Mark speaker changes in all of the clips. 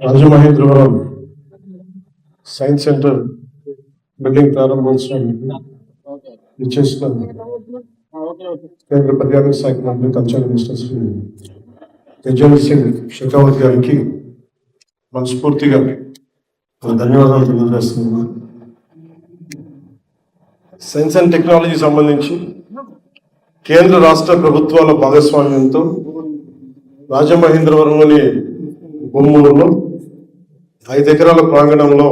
Speaker 1: Rajamahendravaram science centre building ప్రారంభోత్సవానికి ఇచ్చేసిన కేంద్ర పర్యాటక శాఖ మంత్రి కల్చరల్ మినిస్టర్ శ్రీ గజేంద్ర సింగ్ షెకావత్ గారికి మనస్ఫూర్తిగా ధన్యవాదాలు తెలియజేస్తున్నాను. సైన్స్ అండ్ టెక్నాలజీ సంబంధించి కేంద్ర రాష్ట్ర ప్రభుత్వాల భాగస్వామ్యంతో రాజమహేంద్రవరంలోని బొమ్మూరులో 5 ఎకరాల ప్రాంగణంలో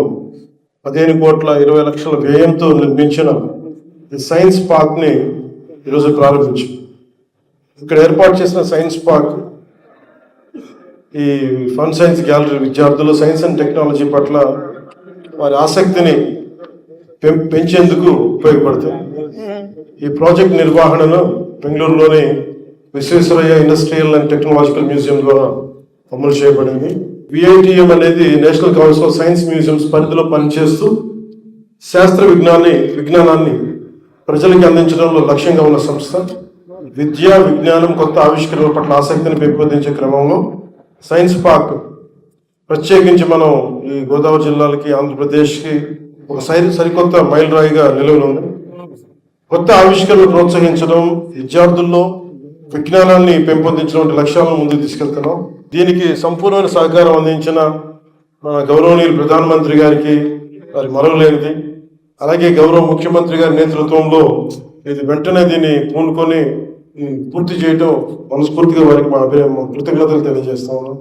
Speaker 1: 15,20,00,000 వ్యయంతో నిర్మించిన ఈ సైన్స్ పార్క్ ని ఈరోజు ప్రారంభించాం. ఇక్కడ ఏర్పాటు చేసిన సైన్స్ పార్క్ ఈ ఫన్ సైన్స్ గ్యాలరీ విద్యార్థులు సైన్స్ అండ్ టెక్నాలజీ పట్ల వారి ఆసక్తిని పెంచేందుకు ఉపయోగపడుతుంది. ఈ ప్రాజెక్ట్ నిర్వహణను బెంగళూరులోని Visvesvaraya industrial and technological museum ద్వారా అమలు చేయబడింది. విఐటిఎం అనేది national council of science museums పరిధిలో పనిచేస్తూ శాస్త్ర విజ్ఞానాన్ని ప్రజలకు అందించడంలో లక్ష్యంగా ఉన్న సంస్థ. విద్య, విజ్ఞానం, కొత్త ఆవిష్కరణల పట్ల ఆసక్తిని పెంపొందించే క్రమంలో సైన్స్ పార్క్ ప్రత్యేకించి మనం ఈ గోదావరి జిల్లాలకి, ఆంధ్రప్రదేశ్కి ఒక సరికొత్త మైలురాయిగా నిలవనుంది. కొత్త ఆవిష్కరణలు ప్రోత్సహించడం, విద్యార్థుల్లో విజ్ఞానాన్ని పెంపొందించడం లక్ష్యాలను ముందుకు తీసుకెళ్తున్నాం. దీనికి సంపూర్ణమైన సహకారం అందించిన మన గౌరవనీయులు ప్రధానమంత్రి గారికి వారి మరవలేనిది, అలాగే గౌరవ ముఖ్యమంత్రి గారి నేతృత్వంలో ఇది వెంటనే దీన్ని పూనుకొని పూర్తి చేయడం మనస్ఫూర్తిగా వారికి మా కృతజ్ఞతలు తెలియజేస్తా ఉన్నాం.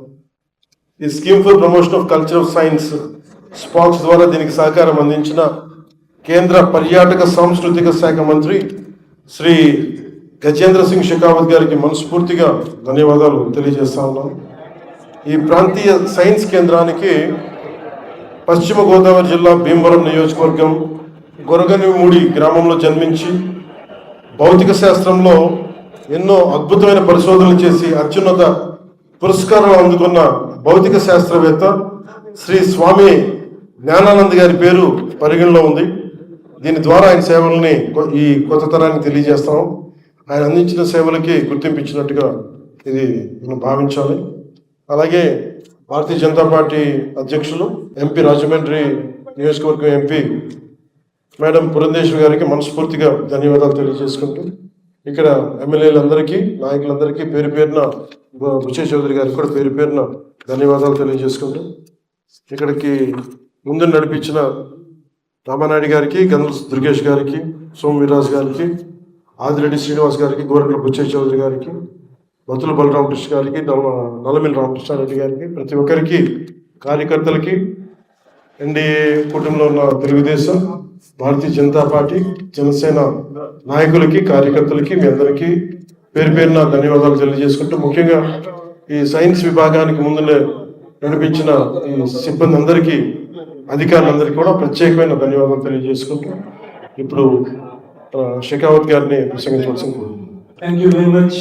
Speaker 1: ఈ scheme for promotion of culture of science స్పాక్స్ ద్వారా దీనికి సహకారం అందించిన కేంద్ర పర్యాటక సాంస్కృతిక శాఖ మంత్రి శ్రీ గజేంద్ర సింగ్ షెకావత్ గారికి మనస్ఫూర్తిగా ధన్యవాదాలు తెలియజేస్తా ఉన్నాం. ఈ ప్రాంతీయ సైన్స్ కేంద్రానికి పశ్చిమ గోదావరి జిల్లా భీమవరం నియోజకవర్గం గొరగనిమూడి గ్రామంలో జన్మించి భౌతిక శాస్త్రంలో ఎన్నో అద్భుతమైన పరిశోధనలు చేసి అత్యున్నత పురస్కారాలు అందుకున్న భౌతిక శాస్త్రవేత్త శ్రీ స్వామి జ్ఞానానంద్ గారి పేరు పరిగణలో ఉంది. దీని ద్వారా ఆయన సేవల్ని ఈ కొత్త తరానికి తెలియజేస్తాం. ఆయన అందించిన సేవలకి గుర్తింపించినట్టుగా ఇది మనం భావించాలి. అలాగే భారతీయ జనతా పార్టీ అధ్యక్షులు ఎంపీ రాజమండ్రి నియోజకవర్గం ఎంపీ మేడం పురంధేశ్వరి గారికి మనస్ఫూర్తిగా ధన్యవాదాలు తెలియజేసుకుంటూ ఇక్కడ ఎమ్మెల్యేలందరికీ, నాయకులందరికీ పేరు పేరున, బుచ్చయ్య చౌదరి గారికి కూడా పేరు పేరున ధన్యవాదాలు తెలియజేసుకుంటూ ఇక్కడికి ముందు నడిపించిన రామానాయుడు గారికి, గంధల దుర్గేష్ గారికి, సోమ వీర్రాజు గారికి, ఆదిరెడ్డి శ్రీనివాస్ గారికి, గోరట్ల బుచ్చయ్య చౌదరి గారికి, బతుల బలరామకృష్ణ గారికి, నల్లమిల్లి రామకృష్ణారెడ్డి గారికి, ప్రతి ఒక్కరికి, కార్యకర్తలకి, ఎన్డీఏ కూటమిలో ఉన్న తెలుగుదేశం, భారతీయ జనతా పార్టీ, జనసేన నాయకులకి, కార్యకర్తలకి, మీ అందరికీ పేరు పేరున ధన్యవాదాలు తెలియజేసుకుంటూ ముఖ్యంగా ఈ సైన్స్ విభాగానికి ముందు నడిపించిన ఈ సిబ్బంది అందరికీ, అధికారులందరికీ కూడా ప్రత్యేకమైన ధన్యవాదాలు తెలియజేసుకుంటూ ఇప్పుడు షెకావత్ గారిని ప్రసంగించవలసింది.
Speaker 2: Thank you very much.